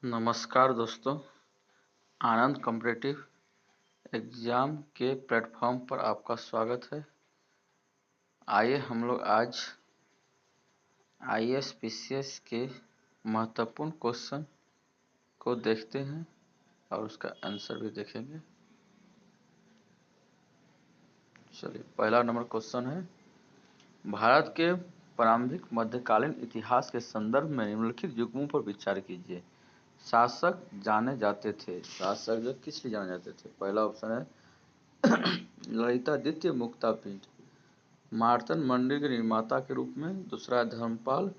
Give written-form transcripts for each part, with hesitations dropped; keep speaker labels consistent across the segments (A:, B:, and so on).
A: नमस्कार दोस्तों, आनंद competitive exam के प्लेटफॉर्म पर आपका स्वागत है। आइए हम लोग आज आईएएस पीसीएस के महत्वपूर्ण क्वेश्चन को देखते हैं और उसका आंसर भी देखेंगे। चलिए, पहला नंबर क्वेश्चन है, भारत के प्रारंभिक मध्यकालीन इतिहास के संदर्भ में निम्नलिखित युग्मों पर विचार कीजिए। शासक जाने जाते थे। शासक जो किस लिए जाने जाते थे? पहला ऑप्शन है ललितादित्य मुक्तापिंड, मार्तंड मंदिर के निर्माता के रूप में। दूसरा है धर्मपाल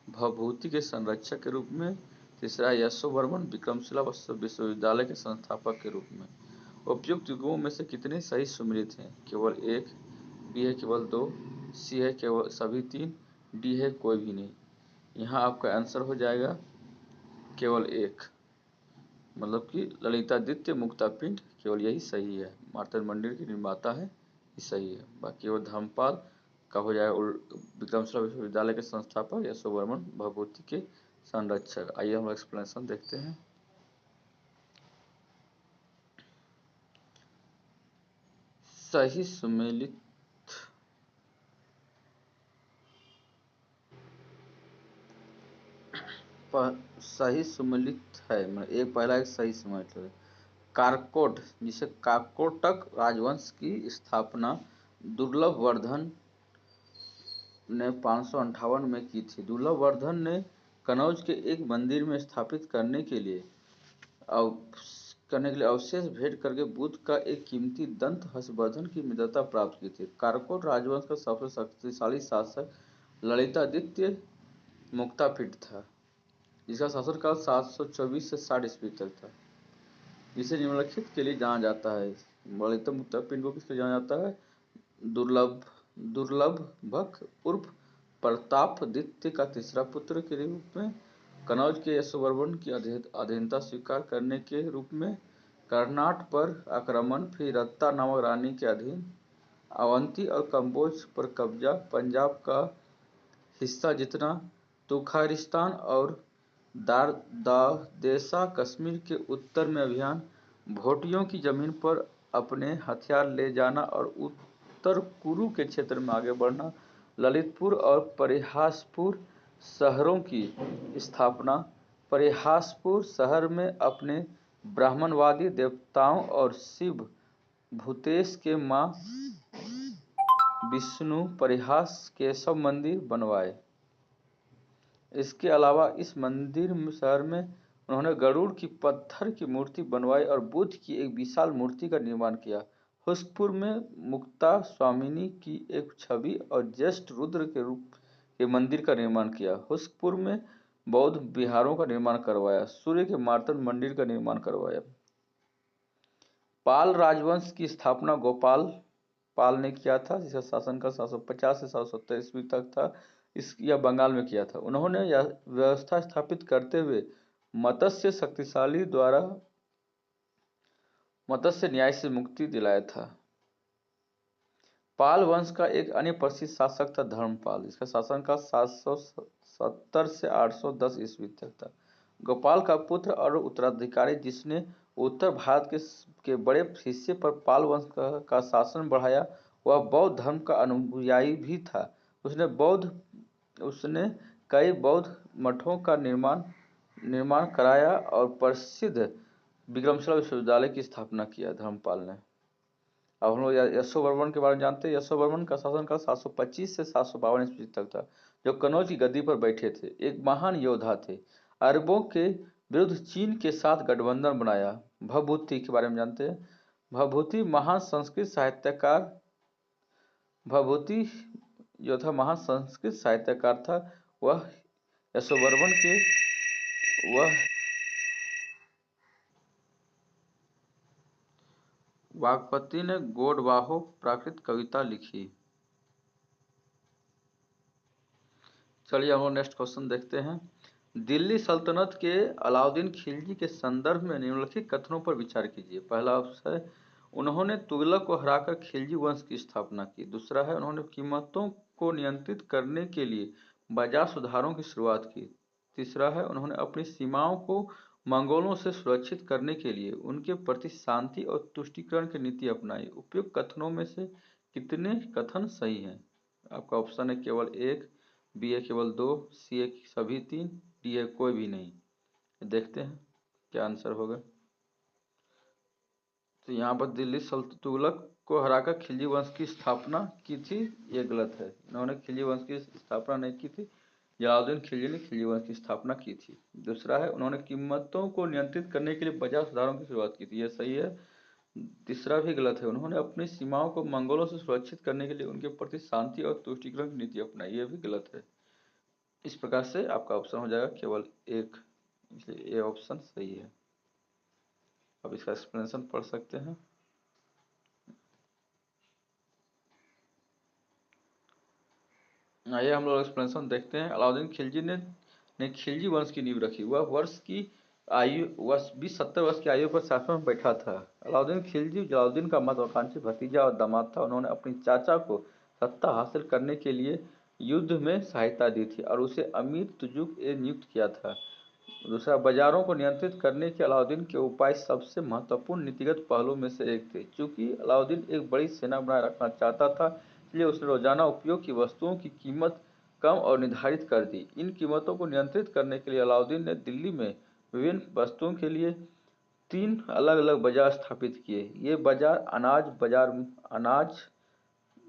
A: भभूति के संरक्षक के रूप में। तीसरा यशोवर्मन विक्रमशिला विश्वविद्यालय के संस्थापक के रूप में। उपयुक्त युग्मों में से कितने सही सुमेलित हैं? केवल एक, बी है केवल दो, सी है केवल सभी तीन, डी है कोई भी नहीं। यहाँ आपका आंसर हो जाएगा केवल एक, मतलब कि ललितादित्य मुक्तापिंड केवल यही सही है। मार्तंड मंदिर के निर्माता है, ये सही है। बाकी वो धर्मपाल का हो जाएगा विक्रमशिला विश्वविद्यालय के संस्थापक, यशोवर्मन भभूति के संरक्षक। आइए हम एक्सप्लेनेशन देखते हैं। सही सुमेलित सही सुमेलित है, मतलब एक पहला एक सही सुमेलित है। कारकोट, जिसे काकोटक राजवंश की स्थापना दुर्लभ वर्धन ने 558 में की थी। दुर्लभ वर्धन ने कनौज के एक मंदिर में स्थापित करने के लिए अवशेष भेंट करके बुद्ध का एक कीमती दंत हर्षवर्धन की मित्रता प्राप्त की थी। कारकोट राजवंश का सबसे शक्तिशाली शासक ललितादित्य मुक्तापिंड था, जिसका शासनकाल 724 से 60 ईस्वी तक था। इसे निम्नलिखित के लिए जाना जाता है। ललिता मुक्तापिंड को किसके जाना जाता है? दुर्लभक उर्फ प्रतापदित्य का तीसरा पुत्र के रूप में, कनौज के यशोवर्मन की अधीनता स्वीकार करने के रूप में, कर्नाट पर आक्रमण, फिर रत्ता नामक रानी के अधीन, अवंती और कंबोज पर कब्जा, पंजाब का हिस्सा जितना, तुखारिस्तान और दादेसा कश्मीर के उत्तर में अभियान, भोटियों की जमीन पर अपने हथियार ले जाना और उत्तर कुरु के क्षेत्र में आगे बढ़ना, ललितपुर और परिहासपुर शहरों की स्थापना, परिहासपुर शहर में अपने ब्राह्मणवादी देवताओं और शिव भूतेश के मां विष्णु परिहास केशव मंदिर बनवाए। इसके अलावा इस मंदिर शहर में उन्होंने गरुड़ की पत्थर की मूर्ति बनवाई और बुद्ध की एक विशाल मूर्ति का निर्माण किया। हुसपुर में मुक्ता स्वामिनी की एक छवि और ज्येष्ठ रुद्र के रूप के मंदिर का निर्माण किया। हुसपुर में बौद्ध विहारों का निर्माण करवाया। सूर्य के मार्तंड मंदिर का निर्माण करवाया। पाल राजवंश की स्थापना गोपाल पाल ने किया था, जिसका शासनकाल 750 से 770 ईस्वी तक था। यह बंगाल में किया था। उन्होंने यह व्यवस्था स्थापित करते हुए मत्स्य शक्तिशाली द्वारा मत्स्य न्याय से मुक्ति दिलाया था। पाल वंश का एक अन्य प्रसिद्ध शासक था धर्मपाल, जिसका शासनकाल 770 से 810 ईस्वी तक था। गोपाल का पुत्र और उत्तराधिकारी, जिसने उत्तर भारत के बड़े हिस्से पर पाल वंश का शासन बढ़ाया, वह बौद्ध धर्म का अनुयायी भी था। उसने कई बौद्ध मठों का निर्माण कराया और प्रसिद्ध विक्रमशिला विश्वविद्यालय की स्थापना किया धर्मपाल ने। अब हम लोग यशोवर्मन के बारे में जानते हैं। यशोवर्मन का शासनकाल 725 से 752 ईस्वी तक था, जो कनौज की गद्दी पर बैठे थे। एक महान योद्धा थे। अरबों के विरुद्ध चीन के साथ गठबंधन बनाया। भभूति के बारे में जानते हैं। भभूति महान संस्कृत साहित्यकार था। वह यशोवर्मन के वाग्भटी ने गोडवाहो प्राकृत कविता लिखी। चलिए हम लोग नेक्स्ट क्वेश्चन देखते हैं। दिल्ली सल्तनत के अलाउद्दीन खिलजी के संदर्भ में निम्नलिखित कथनों पर विचार कीजिए। पहला ऑप्शन है, उन्होंने तुगलक को हराकर खिलजी वंश की स्थापना की। दूसरा है, उन्होंने कीमतों को नियंत्रित करने के लिए बाजार सुधारों की शुरुआत की। तीसरा है, उन्होंने अपनी सीमाओं को मंगोलों से सुरक्षित करने के लिए उनके प्रति शांति और तुष्टीकरण की नीति अपनाई। उपयुक्त कथनों में से कितने कथन सही हैं? आपका ऑप्शन है केवल एक, बी है केवल दो, सी है सभी तीन, डी है कोई भी नहीं। देखते हैं क्या आंसर होगा। तो यहाँ पर दिल्ली सल्तनत तुगलक को हराकर खिलजी वंश की स्थापना की थी, ये गलत है। इन्होंने खिलजी वंश की स्थापना नहीं की थी, जलालुद्दीन खिलजी ने खिलजी वंश की स्थापना की थी। दूसरा है, उन्होंने कीमतों को नियंत्रित करने के लिए बाजार सुधारों की शुरुआत की थी, यह सही है। तीसरा भी गलत है, उन्होंने अपनी सीमाओं को मंगोलों से सुरक्षित करने के लिए उनके प्रति शांति और तुष्टीकरण की नीति अपनाई, यह भी गलत है। इस प्रकार से आपका ऑप्शन हो जाएगा केवल एक, इसलिए ये ऑप्शन सही है। अब इसका एक्सप्लेनेशन पढ़ सकते हैं। आइए हम लोग एक्सप्लेनेशन देखते हैं। अलाउद्दीन खिलजी ने खिलजी वंश की नींव रखी। वह वर्ष की आयु 70 वर्ष की आयु पर शासन में बैठा था। अलाउद्दीन खिलजी जलालुद्दीन का महत्वाकांक्षी भतीजा और दामाद था। उन्होंने अपनी चाचा को सत्ता हासिल करने के लिए युद्ध में सहायता दी थी और उसे अमीर तुजुक नियुक्त किया था। दूसरा, बाजारों को नियंत्रित करने के अलाउद्दीन के उपाय सबसे महत्वपूर्ण नीतिगत पहलुओं में से एक थे। चूंकि अलाउद्दीन एक बड़ी सेना बनाए रखना चाहता था, इसलिए उसने रोजाना उपयोग की वस्तुओं की कीमत कम और निर्धारित कर दी। इन कीमतों को नियंत्रित करने के लिए अलाउद्दीन ने दिल्ली में विभिन्न वस्तुओं के लिए 3 अलग-अलग बाजार स्थापित किए। ये बाजार अनाज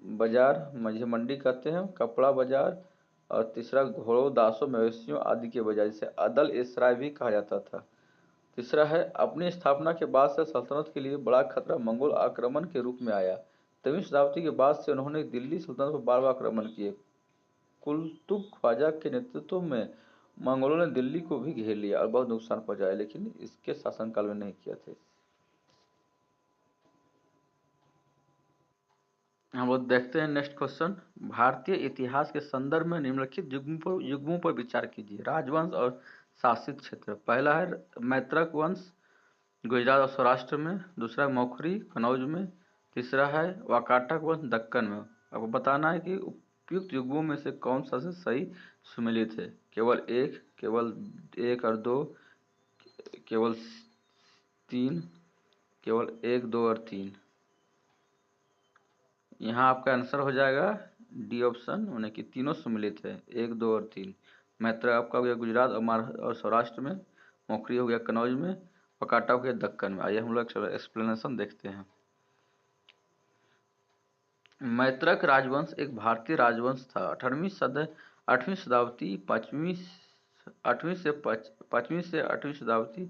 A: बाजार मुझे मंडी कहते हैं, कपड़ा बाजार और तीसरा घोड़ों, दासों, मवेशियों आदि के बाजार, जिसे अदल ए सराय भी कहा जाता था। तीसरा है, अपनी स्थापना के बाद से सल्तनत के लिए बड़ा खतरा मंगोल आक्रमण के रूप में आया। 3वीं शताब्दी के बाद से उन्होंने दिल्ली सल्तनत पर बार बार आक्रमण किए। कुतुब ख्वाजा के नेतृत्व में मंगोलों ने दिल्ली को भी घेर लिया और बहुत नुकसान पहुंचाया, लेकिन इसके शासनकाल में नहीं किया था। हम लोग देखते हैं नेक्स्ट क्वेश्चन। भारतीय इतिहास के संदर्भ में निम्नलिखित युग्मों पर विचार कीजिए। राजवंश और शासित क्षेत्र। पहला है मैत्रक वंश, गुजरात और सौराष्ट्र में। दूसरा है मौखरी, कनौज में। तीसरा है वाकाटक वंश, दक्कन में। आपको बताना है कि उपयुक्त युग्मों में से कौन सा से सही सुमेलित है। केवल एक और दो, केवल 3, केवल 1, 2 और 3। यहाँ आपका आंसर हो जाएगा डी ऑप्शन, यानी कि तीनों सम्मिलित है, 1, 2 और 3। मैत्र आपका हो गया गुजरात और सौराष्ट्र में, मौखरी हो गया कनौज में, पकाटा हो गया दक्कन में। आइए हम लोग एक्सप्लेनेशन देखते हैं। मैत्रक राजवंश एक भारतीय राजवंश था। 8वीं शताब्दी 5वीं से 8वीं शताब्दी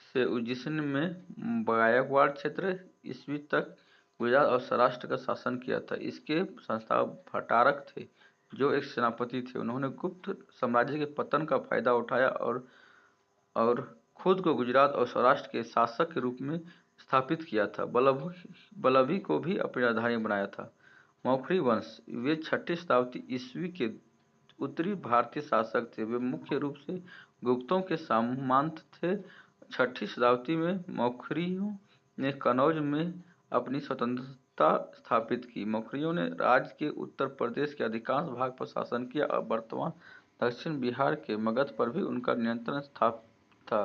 A: से जिसने में गायकवाड़ क्षेत्र ईस्वी तक गुजरात और सौराष्ट्र का शासन किया था। इसके संस्थापक भट्टारक थे, जो एक सेनापति थे। उन्होंने गुप्त साम्राज्य के पतन का फायदा उठाया और खुद को गुजरात और सौराष्ट्र के शासक के रूप में स्थापित किया था। बल्लभी को भी अपनी राजधानी बनाया था। मौखरी वंश, वे 6ठी शताब्दी ईस्वी के उत्तरी भारतीय शासक थे। वे मुख्य रूप से गुप्तों के सामंत थे। 6ठी शताब्दी में मौखरियों ने कनौज में अपनी स्वतंत्रता स्थापित की। मौखरियों ने राज्य के उत्तर प्रदेश के अधिकांश भाग पर शासन किया और वर्तमान दक्षिण बिहार के मगध पर भी उनका नियंत्रण था।